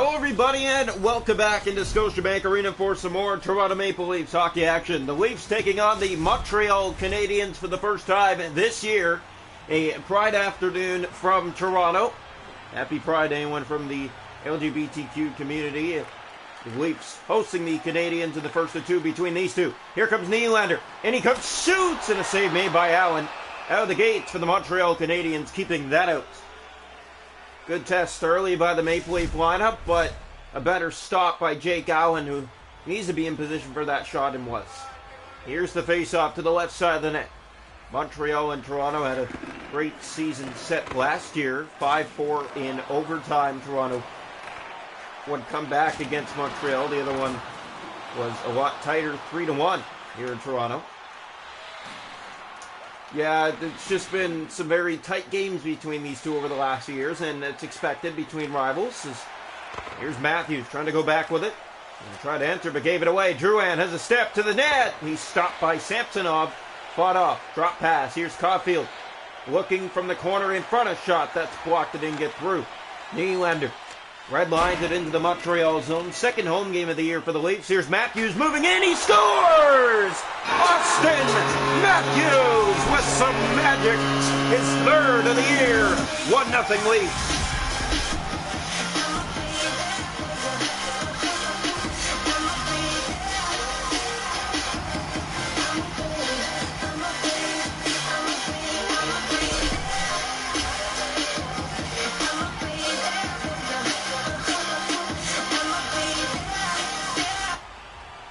Hello everybody and welcome back into Scotiabank Arena for some more Toronto Maple Leafs hockey action. The Leafs taking on the Montreal Canadiens for the first time this year. A Pride afternoon from Toronto. Happy Pride anyone from the LGBTQ community. The Leafs hosting the Canadiens in the first of two between these two. Here comes Nylander. And he comes, shoots, and a save made by Allen. Out of the gates for the Montreal Canadiens, keeping that out. Good test early by the Maple Leaf lineup, but a better stop by Jake Allen, who needs to be in position for that shot and was. Here's the face-off to the left side of the net. Montreal and Toronto had a great season set last year. 5-4 in overtime. Toronto would come back against Montreal. The other one was a lot tighter, 3-1 here in Toronto. Yeah, it's just been some very tight games between these two over the last few years, and it's expected between rivals. Here's Matthews trying to go back with it. And tried to enter, but gave it away. Drouin has a step to the net. He's stopped by Samsonov. Fought off. Drop pass. Here's Caulfield. Looking from the corner in front of shot. That's blocked. It didn't get through. Nylander red lines it into the Montreal zone. Second home game of the year for the Leafs. Here's Matthews moving in. He scores! Austin Matthews with some magic. His third of the year. 1-0 Leafs.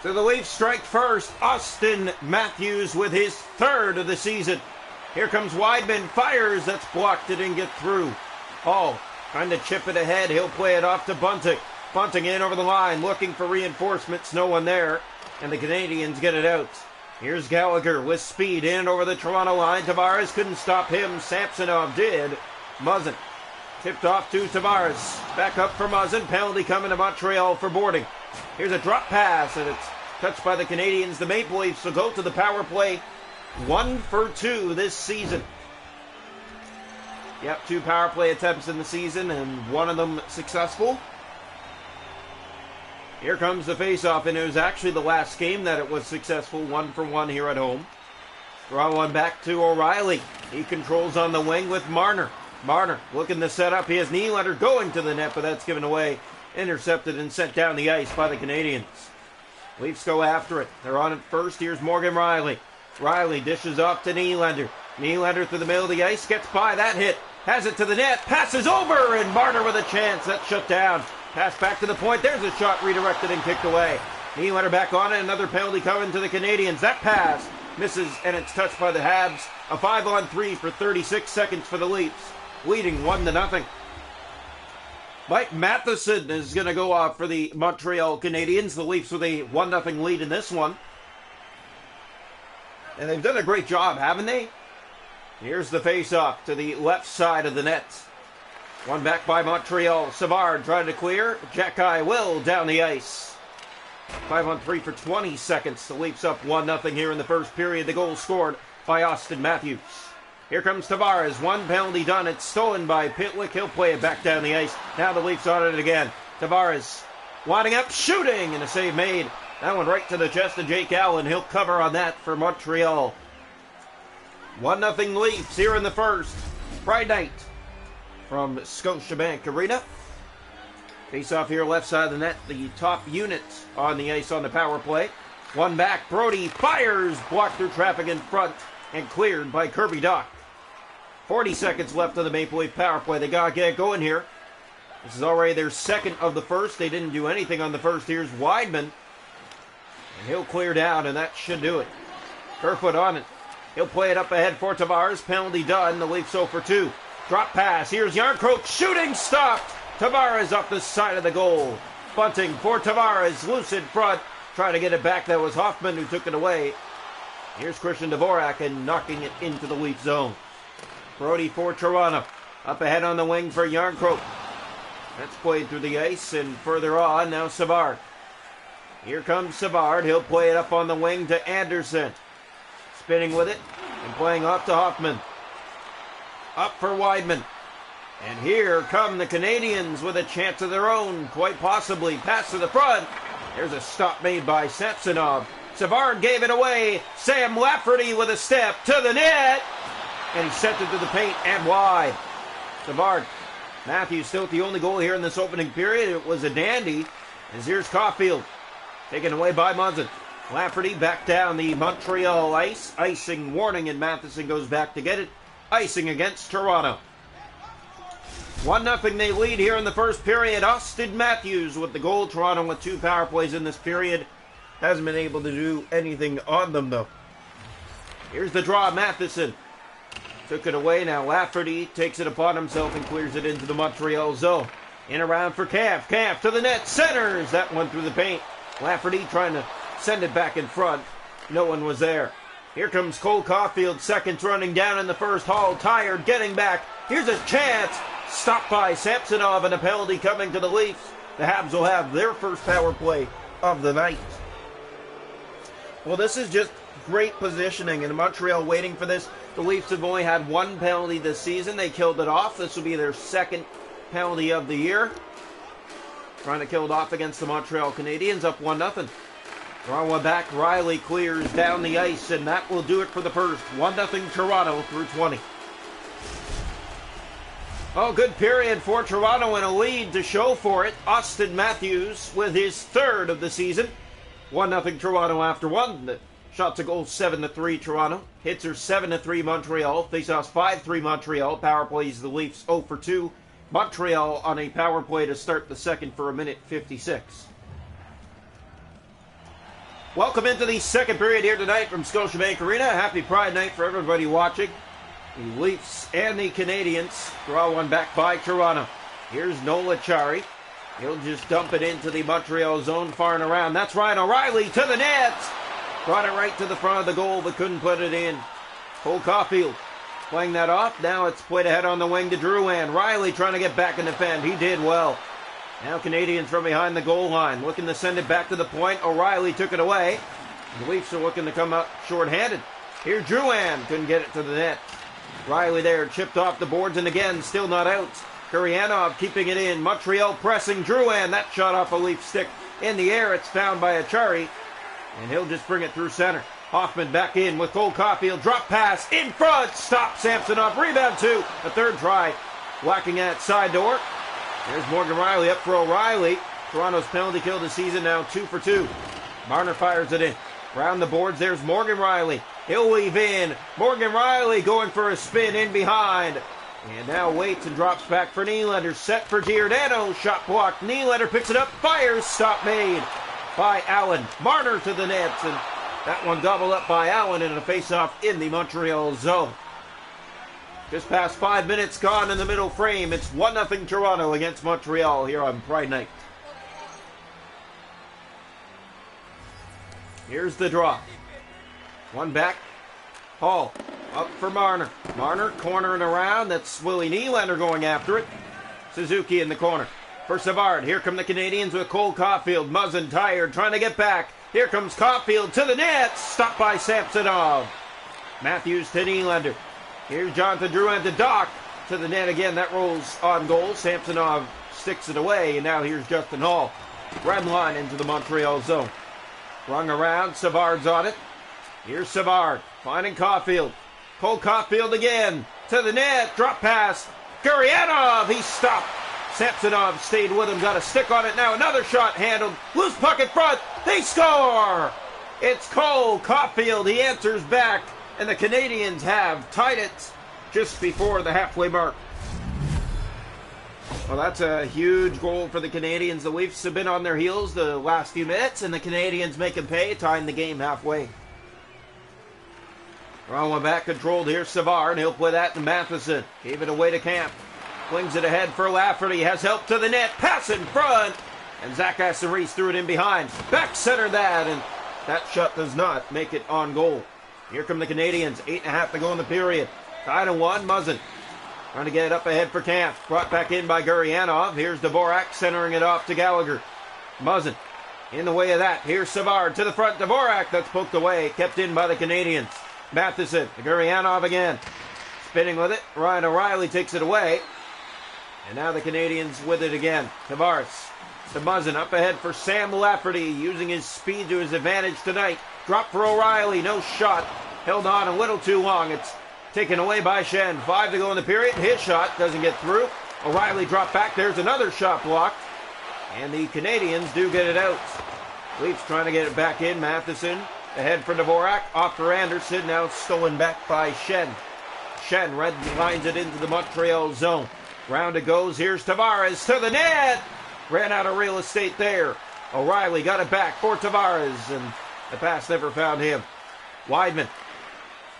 So the Leafs strike first. Austin Matthews with his third of the season. Here comes Weidman. Fires. That's blocked. It didn't get through. Hall trying to chip it ahead. He'll play it off to Bunting. Bunting in over the line. Looking for reinforcements. No one there. And the Canadiens get it out. Here's Gallagher with speed in over the Toronto line. Tavares couldn't stop him. Samsonov did. Muzzin tipped off to Tavares. Back up for Muzzin. Penalty coming to Montreal for boarding. Here's a drop pass, and it's touched by the Canadiens. The Maple Leafs will go to the power play. 1 for 2 this season. Yep, 2 power play attempts in the season, and one of them successful. Here comes the face-off, and it was actually the last game that it was successful. 1 for 1 here at home. Draw one back to O'Reilly. He controls on the wing with Marner. Marner looking to set up. He has Nylander going to the net, but that's given away. Intercepted and sent down the ice by the Canadiens. Leafs go after it. They're on it first. Here's Morgan Riley. Riley dishes off to Nylander. Nylander through the middle of the ice. Gets by that hit. Has it to the net. Passes over. And Marner with a chance. That's shut down. Pass back to the point. There's a shot redirected and kicked away. Nylander back on it. Another penalty coming to the Canadiens. That pass misses and it's touched by the Habs. A 5-on-3 for 36 seconds for the Leafs. Leading 1-0. Mike Matheson is going to go off for the Montreal Canadiens. The Leafs with a 1-0 lead in this one. And they've done a great job, haven't they? Here's the face-off to the left side of the net. One back by Montreal. Savard trying to clear. Jacky will down the ice. 5-on-3 for 20 seconds. The Leafs up 1-0 here in the first period. The goal scored by Austin Matthews. Here comes Tavares. One penalty done. It's stolen by Pitlick. He'll play it back down the ice. Now the Leafs on it again. Tavares winding up, shooting, and a save made. That one right to the chest of Jake Allen. He'll cover on that for Montreal. 1-0 Leafs here in the first. Friday night from Scotiabank Arena. Face off here left side of the net. The top unit on the ice on the power play. One back. Brody fires. Blocked through traffic in front and cleared by Kirby Dach. 40 seconds left on the Maple Leaf power play. They got to get going here. This is already their second of the first. They didn't do anything on the first. Here's Weidman. And he'll clear down, and that should do it. Kerfoot on it. He'll play it up ahead for Tavares. Penalty done. The Leafs 0 for 2. Drop pass. Here's Jarnkrok. Shooting stopped. Tavares up the side of the goal. Bunting for Tavares. Loose in front. Trying to get it back. That was Hoffman who took it away. Here's Christian Dvorak and knocking it into the Leaf zone. Brody for Toronto. Up ahead on the wing for Jarnkrok. That's played through the ice and further on. Now Savard. Here comes Savard. He'll play it up on the wing to Anderson. Spinning with it and playing off to Hoffman. Up for Weidman. And here come the Canadiens with a chance of their own, quite possibly. Pass to the front. There's a stop made by Samsonov. Savard gave it away. Sam Lafferty with a step to the net. And he sent it to the paint and wide. Savard. Matthews still with the only goal here in this opening period. It was a dandy. As here's Caulfield. Taken away by Muzzin. Lafferty back down the Montreal ice. Icing warning, and Matheson goes back to get it. Icing against Toronto. 1-0 they lead here in the first period. Austin Matthews with the goal. Toronto with 2 power plays in this period. Hasn't been able to do anything on them, though. Here's the draw. Matheson took it away. Now Lafferty takes it upon himself and clears it into the Montreal zone. In around for Camp. Camp to the net. Centers that one through the paint. Lafferty trying to send it back in front. No one was there. Here comes Cole Caulfield. Seconds running down in the first. Hall tired. Getting back. Here's a chance. Stopped by Samsonov, and a penalty coming to the Leafs. The Habs will have their first power play of the night. Well, this is just great positioning, and Montreal waiting for this. The Leafs have only had 1 penalty this season. They killed it off. This will be their 2nd penalty of the year. Trying to kill it off against the Montreal Canadiens, up 1-0. Draw one back. Riley clears down the ice, and that will do it for the first. 1-0 Toronto through 20. Oh, good period for Toronto and a lead to show for it. Austin Matthews with his 3rd of the season. 1-0 Toronto after 1. The shots a goal 7-3 Toronto. Hits are 7-3 Montreal. Faceoffs 5-3 Montreal. Power plays the Leafs 0 for 2. Montreal on a power play to start the second for 1:56. Welcome into the second period here tonight from Scotiabank Arena. Happy Pride Night for everybody watching. The Leafs and the Canadiens draw one back by Toronto. Here's Nola Chari. He'll just dump it into the Montreal zone, far and around. That's Ryan O'Reilly to the net. Brought it right to the front of the goal, but couldn't put it in. Cole Caulfield playing that off. Now it's played ahead on the wing to Drouin. Riley trying to get back and defend. He did well. Now Canadiens from behind the goal line, looking to send it back to the point. O'Reilly took it away. The Leafs are looking to come out short-handed. Here's Drouin. Couldn't get it to the net. Riley there, chipped off the boards, and again, still not out. Kuryanov keeping it in. Montreal pressing. Drouin, that shot off a Leaf stick in the air. It's found by Achari, and he'll just bring it through center. Hoffman back in with Cole Caulfield. Drop pass in front. Stop Samsonov. Rebound 2. A third try. Whacking at side door. There's Morgan Riley up for O'Reilly. Toronto's penalty kill this season now 2 for 2. Marner fires it in. Round the boards, there's Morgan Riley. He'll weave in. Morgan Riley going for a spin in behind. And now waits and drops back for Nylander. Set for Giordano. Shot blocked. Nylander picks it up. Fires. Stop made by Allen. Marner to the nets. And that one gobbled up by Allen in a face-off in the Montreal zone. Just past 5 minutes gone in the middle frame. It's 1-0 Toronto against Montreal here on Pride Night. Here's the draw. One back. Hall up for Marner. Marner cornering around. That's Willie Nylander going after it. Suzuki in the corner. For Savard. Here come the Canadiens with Cole Caulfield. Muzzin tired. Trying to get back. Here comes Caulfield to the net. Stopped by Samsonov. Matthews to Nylander. Here's Jonathan Drouin to Doc. To the net again. That rolls on goal. Samsonov sticks it away. And now here's Justin Hall. Red line into the Montreal zone. Rung around. Savard's on it. Here's Savard. Finding Caulfield. Cole Caulfield again. To the net. Drop pass. Gurianov. He stopped. Samsonov stayed with him. Got a stick on it now. Another shot handled. Loose puck in front. They score. It's Cole Caulfield. He answers back. And the Canadiens have tied it just before the halfway mark. Well, that's a huge goal for the Canadiens. The Leafs have been on their heels the last few minutes, and the Canadiens make them pay, tying the game halfway. Wrong one back, controlled here, Savard. He'll play that to Matheson. Gave it away to Camp. Flings it ahead for Lafferty. Has help to the net. Pass in front. And Zach Asseries threw it in behind. Back center that, and that shot does not make it on goal. Here come the Canadiens. 8.5 to go in the period. Tied at 1. Muzzin trying to get it up ahead for Camp. Brought back in by Gurianov. Here's Dvorak centering it off to Gallagher. Muzzin in the way of that. Here's Savard to the front. Dvorak, that's poked away. Kept in by the Canadiens. Matheson to Gurianov again. Spinning with it. Ryan O'Reilly takes it away. And now the Canadiens with it again. Tavares to Muzzin, up ahead for Sam Lafferty, using his speed to his advantage tonight. Drop for O'Reilly, no shot. Held on a little too long. It's taken away by Schenn. 5 to go in the period. His shot doesn't get through. O'Reilly dropped back. There's another shot blocked. And the Canadiens do get it out. Leafs trying to get it back in. Matheson ahead for Dvorak. Off for Anderson. Now stolen back by Schenn. Schenn red lines it into the Montreal zone. Round it goes. Here's Tavares to the net. Ran out of real estate there. O'Reilly got it back for Tavares, and the pass never found him. Weidman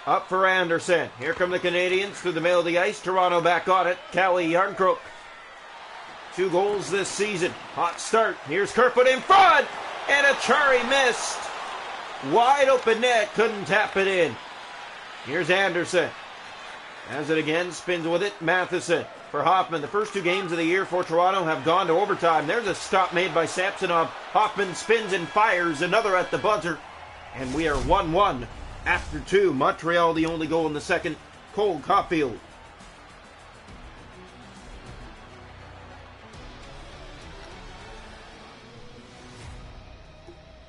up for Anderson. Here come the Canadiens through the middle of the ice. Toronto back on it. Calle Jarnkrok. 2 goals this season. Hot start. Here's Kerfoot in front. And Achari missed. Wide open net. Couldn't tap it in. Here's Anderson. Has it again. Spins with it. Matheson for Hoffman. The first 2 games of the year for Toronto have gone to overtime. There's a stop made by Samsonov. Hoffman spins and fires another at the buzzer. And we are 1-1 after 2. Montreal the only goal in the second. Cole Caulfield.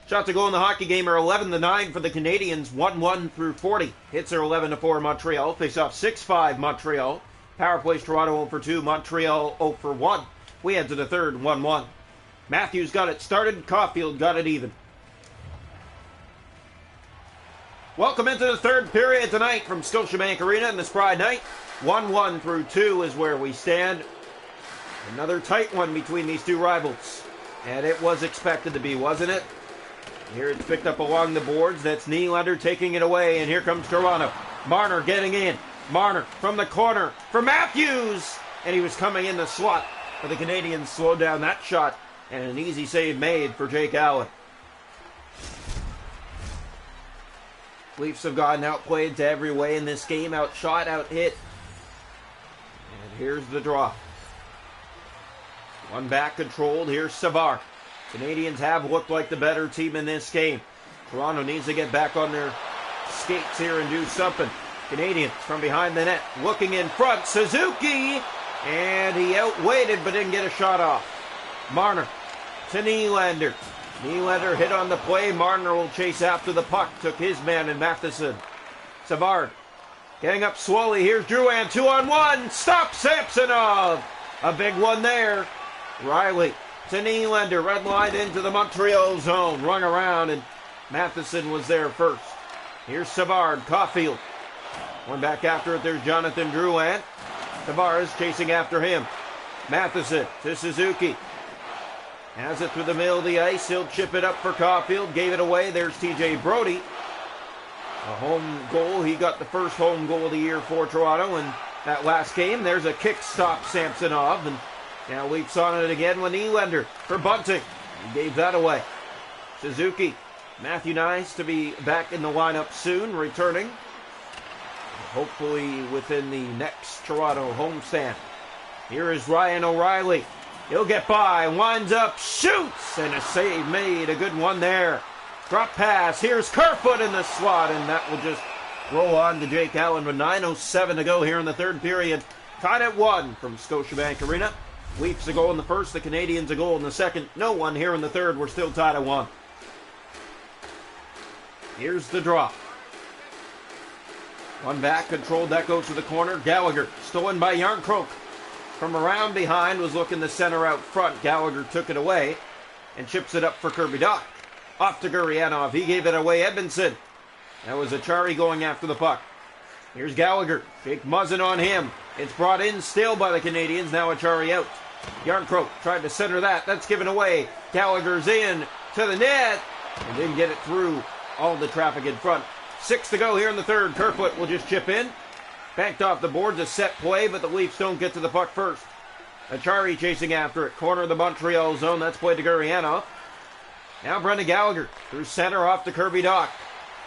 Shots to go in the hockey game are 11-9 for the Canadiens, 1-1 through 40. Hits are 11-4 Montreal. Face off 6-5 Montreal. Power plays Toronto 0 for 2. Montreal 0 for 1. We head to the third, 1-1. Matthews got it started. Caulfield got it even. Welcome into the third period tonight from Scotiabank Arena in this Pride night. 1-1 through 2 is where we stand. Another tight one between these 2 rivals. And it was expected to be, wasn't it? Here it's picked up along the boards. That's Nylander taking it away. And here comes Toronto. Marner getting in. Marner from the corner for Matthews. And he was coming in the slot. But the Canadiens slowed down that shot. And an easy save made for Jake Allen. Leafs have gotten outplayed to every way in this game. Outshot, out-hit. And here's the draw. One back controlled. Here's Savard. Canadiens have looked like the better team in this game. Toronto needs to get back on their skates here and do something. Canadiens from behind the net, looking in front. Suzuki! And he outweighted but didn't get a shot off. Marner to Nylander. Nylander hit on the play. Marner will chase after the puck. Took his man in Matheson. Savard getting up slowly. Here's Drouin. 2-on-1. Stop Samsonov. A big one there. Riley to Nylander. Red line into the Montreal zone. Rung around, and Matheson was there first. Here's Savard. Caulfield. One back after it. There's Jonathan Drouin. Tavares chasing after him. Matheson to Suzuki. Has it through the middle of the ice. He'll chip it up for Caulfield. Gave it away. There's TJ Brody. A home goal. He got the first home goal of the year for Toronto in that last game. There's a kick stop Samsonov. And now Leafs on it again with Nylander for Bunting. He gave that away. Suzuki. Matthew Nice to be back in the lineup soon. Returning. Hopefully within the next Toronto homestand. Here is Ryan O'Reilly. He'll get by, winds up, shoots, and a save made. A good one there. Drop pass. Here's Kerfoot in the slot, and that will just roll on to Jake Allen with 9:07 to go here in the third period. Tied at 1 from Scotiabank Arena. Leafs a goal in the first, the Canadiens a goal in the second. No one here in the third. We're still tied at 1. Here's the draw. One back, controlled, that goes to the corner. Gallagher, stolen by Jarnkrok. From around behind, was looking the center out front. Gallagher took it away and chips it up for Kirby Dach. Off to Gurianov. He gave it away. Edmondson. That was Achari going after the puck. Here's Gallagher. Jake Muzzin on him. It's brought in still by the Canadiens. Now Achari out. Jarnkrok tried to center that. That's given away. Gallagher's in to the net. And didn't get it through all the traffic in front. 6 to go here in the third. Kerfoot will just chip in. Banked off the boards, a set play, but the Leafs don't get to the puck first. Achari chasing after it. Corner of the Montreal zone. That's played to Gurianov. Now Brendan Gallagher through center off to Kirby Dach.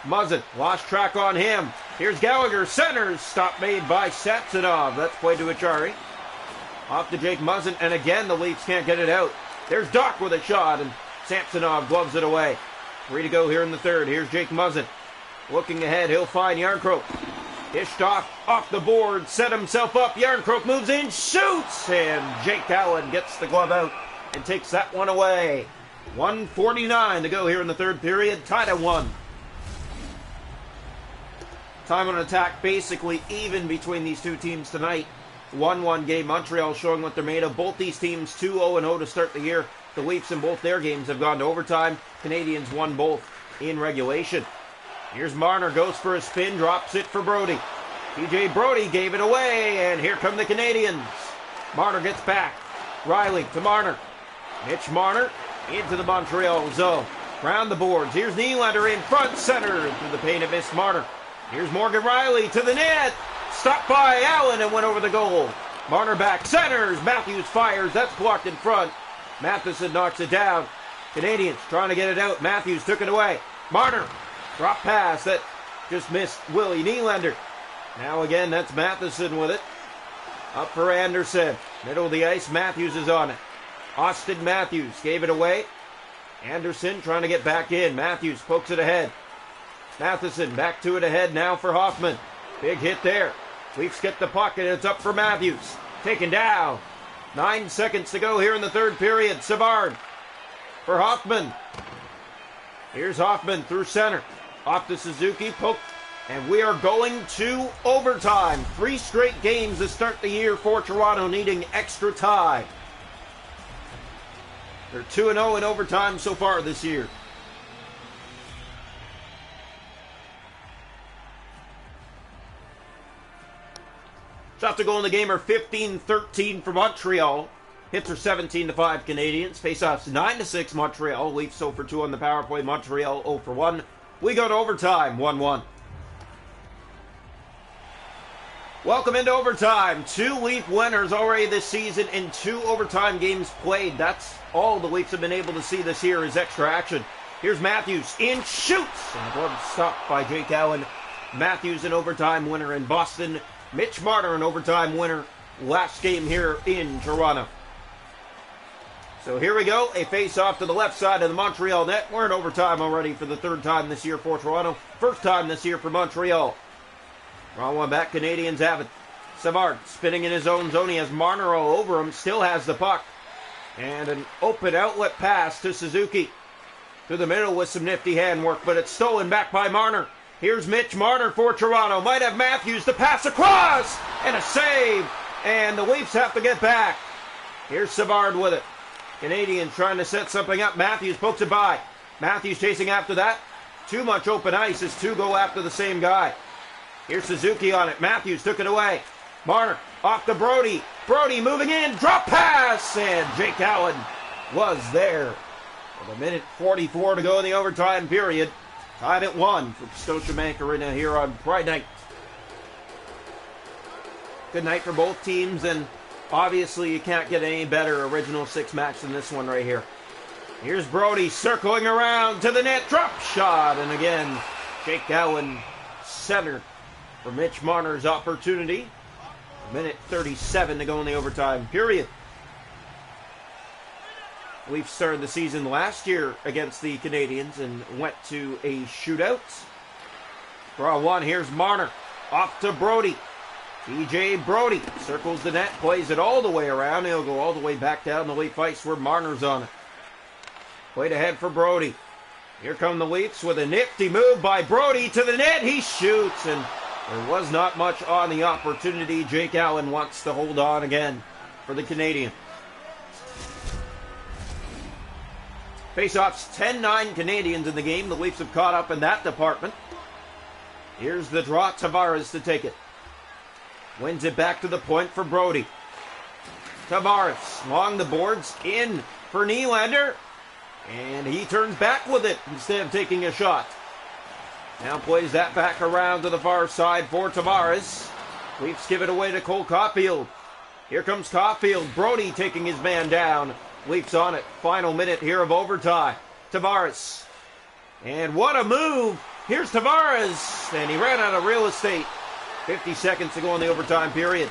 Muzzin lost track on him. Here's Gallagher. Centers. Stop made by Samsonov. That's played to Achari. Off to Jake Muzzin. And again, the Leafs can't get it out. There's Dach with a shot, and Samsonov gloves it away. 3 to go here in the third. Here's Jake Muzzin. Looking ahead. He'll find Jarnkrok. Dished off the board, set himself up. Yarncroke moves in, shoots, and Jake Allen gets the glove out and takes that one away. 1:49 to go here in the third period, tied at 1. Time on attack basically even between these two teams tonight. 1-1 game. Montreal showing what they're made of. Both these teams 2-0-0 to start the year. The Leafs in both their games have gone to overtime. Canadiens won both in regulation. Here's Marner, goes for a spin, drops it for Brody. TJ Brody gave it away, and here come the Canadiens. Marner gets back. Riley to Marner. Mitch Marner into the Montreal zone. Round the boards. Here's Nylander in front center. Through the paint, it missed Marner. Here's Morgan Riley to the net. Stopped by Allen and went over the goal. Marner back centers. Matthews fires. That's blocked in front. Matheson knocks it down. Canadiens trying to get it out. Matthews took it away. Marner. Drop pass that just missed Willie Nylander. Now again, that's Matheson with it. Up for Anderson. Middle of the ice. Matthews is on it. Austin Matthews gave it away. Anderson trying to get back in. Matthews pokes it ahead. Matheson back to it ahead now for Hoffman. Big hit there. Leafs get the puck and it's up for Matthews. Taken down. 9 seconds to go here in the third period. Savard for Hoffman. Here's Hoffman through center. Off to Suzuki. Poke. And we are going to overtime. 3 straight games to start the year for Toronto, needing extra time. They're 2-0 in overtime so far this year. Shots to goal in the game are 15-13 for Montreal. Hits are 17-5 Canadiens. Faceoffs 9-6 Montreal. Leafs 0 for 2 on the power play. Montreal 0 for 1. We go to overtime, 1-1. Welcome into overtime. 2 Leaf winners already this season in 2 overtime games played. That's all the Leafs have been able to see this year is extra action. Here's Matthews in, shoots, and the glove stopped by Jake Allen. Matthews an overtime winner in Boston. Mitch Marner an overtime winner last game here in Toronto. So here we go, a face-off to the left side of the Montreal net. We're in overtime already for the 3rd time this year for Toronto. 1st time this year for Montreal. Wrong one back, Canadiens have it. Savard spinning in his own zone. He has Marner all over him, still has the puck. And an open outlet pass to Suzuki. To the middle with some nifty handwork, but it's stolen back by Marner. Here's Mitch Marner for Toronto. Might have Matthews to pass across. And a save. And the Leafs have to get back. Here's Savard with it. Canadiens trying to set something up. Matthews pokes it by. Matthews chasing after that. Too much open ice as 2 go after the same guy. Here's Suzuki on it. Matthews took it away. Marner off to Brody. Brody moving in. Drop pass. And Jake Allen was there. With 1:44 to go in the overtime period. Tied at 1 for Scotiabank Arena here on Friday night. Good night for both teams, and obviously you can't get any better original 6 match than this one right here. Here's Brody circling around to the net. Drop shot. And again, Jake Allen center for Mitch Marner's opportunity. 1:37 to go in the overtime period. Leafs started the season last year against the Canadiens and went to a shootout. Draw 1, here's Marner. Off to Brody. TJ Brody circles the net, plays it all the way around. He'll go all the way back down the Leaf ice where Marner's on it. Played ahead for Brody. Here come the Leafs with a nifty move by Brody to the net. He shoots, and there was not much on the opportunity. Jake Allen wants to hold on again for the Canadiens. Faceoffs 10-9 Canadiens in the game. The Leafs have caught up in that department. Here's the draw. Tavares to take it. Wins it back to the point for Brody. Tavares along the boards in for Nylander. And he turns back with it instead of taking a shot. Now plays that back around to the far side for Tavares. Leafs give it away to Cole Caulfield. Here comes Caulfield. Brody taking his man down. Leafs on it. Final minute here of overtime. Tavares. And what a move. Here's Tavares. And he ran out of real estate. 50 seconds to go in the overtime period.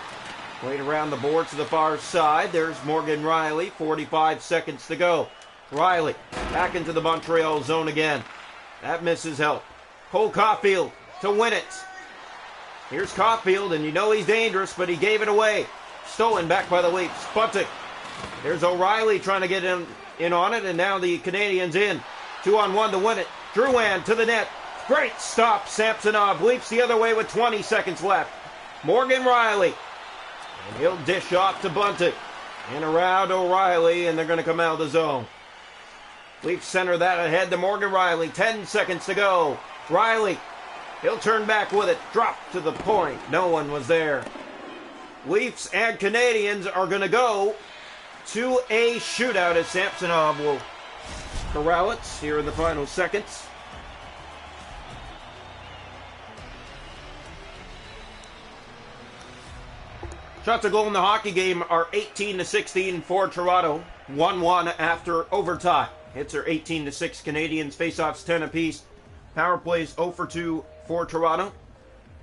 Played around the board to the far side. There's Morgan Riley. 45 seconds to go. Riley back into the Montreal zone again. That misses help. Cole Caulfield to win it. Here's Caulfield, and you know he's dangerous, but he gave it away. Stolen back by the Leafs. Bunting. There's O'Reilly trying to get in on it, and now the Canadiens in. 2-on-1 to win it. Drouin to the net. Great stop, Samsonov. Leafs the other way with 20 seconds left. Morgan Rielly. And he'll dish off to Bunting. And around O'Reilly, and they're going to come out of the zone. Leafs center that ahead to Morgan Rielly. 10 seconds to go. Rielly. He'll turn back with it. Drop to the point. No one was there. Leafs and Canadiens are going to go to a shootout as Samsonov will corral it here in the final seconds. Shots of goal in the hockey game are 18-16 for Toronto. 1-1 after overtime. Hits are 18-6 Canadiens. Faceoffs 10 apiece. Power plays 0 for 2 for Toronto.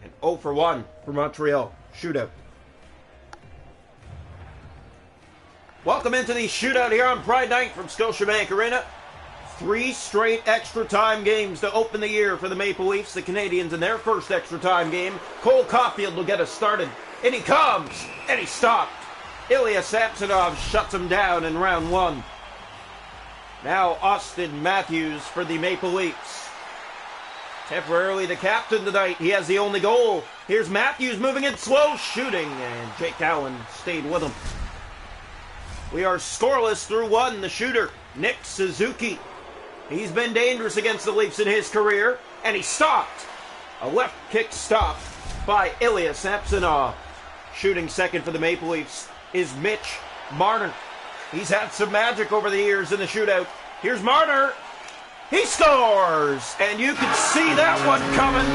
And 0 for 1 for Montreal. Shootout. Welcome into the shootout here on Pride Night from Scotiabank Arena. 3 straight extra time games to open the year for the Maple Leafs. The Canadiens in their first extra time game. Cole Caulfield will get us started. And he comes, and he stopped. Ilya Samsonov shuts him down in round 1. Now Austin Matthews for the Maple Leafs. Temporarily the captain tonight. He has the only goal. Here's Matthews moving in slow, shooting, and Jake Allen stayed with him. We are scoreless through 1. The shooter, Nick Suzuki. He's been dangerous against the Leafs in his career, and he stopped. A left kick stop by Ilya Samsonov. Shooting second for the Maple Leafs is Mitch Marner. He's had some magic over the years in the shootout. Here's Marner. He scores! And you can see that one coming.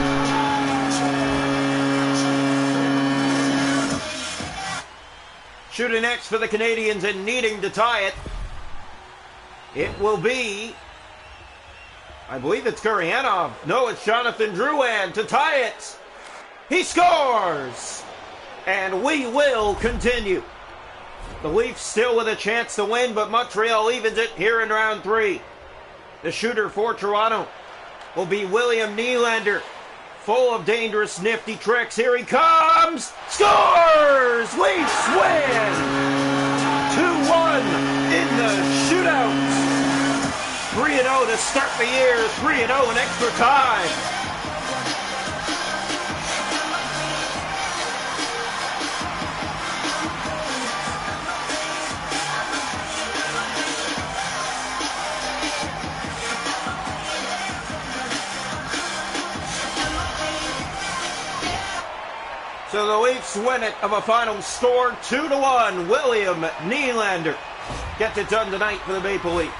Shooting next for the Canadiens and needing to tie it. It will be, I believe it's Kuryanov. No, it's Jonathan Drouin to tie it. He scores! And we will continue. The Leafs still with a chance to win, but Montreal evens it here in round 3. The shooter for Toronto will be William Nylander. Full of dangerous, nifty tricks. Here he comes! Scores! Leafs win! 2-1 in the shootout. 3-0 to start the year. 3-0 in extra time. So the Leafs win it of a final score 2-1. William Nylander gets it done tonight for the Maple Leafs.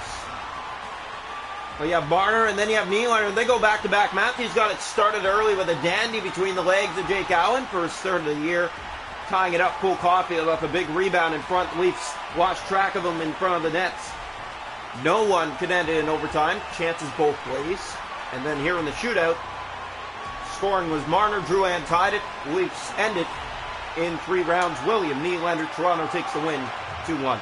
Well, you have Marner and then you have Nylander. They go back-to-back. Matthews got it started early with a dandy between the legs of Jake Allen for his third of the year. Tying it up, Cole Caulfield up a big rebound in front. Leafs lost track of him in front of the nets. No one could end it in overtime. Chances both ways. And then here in the shootout, scoring was Marner. Drouin tied it. Leafs end it in 3 rounds. William Nylander. Toronto takes the win 2-1.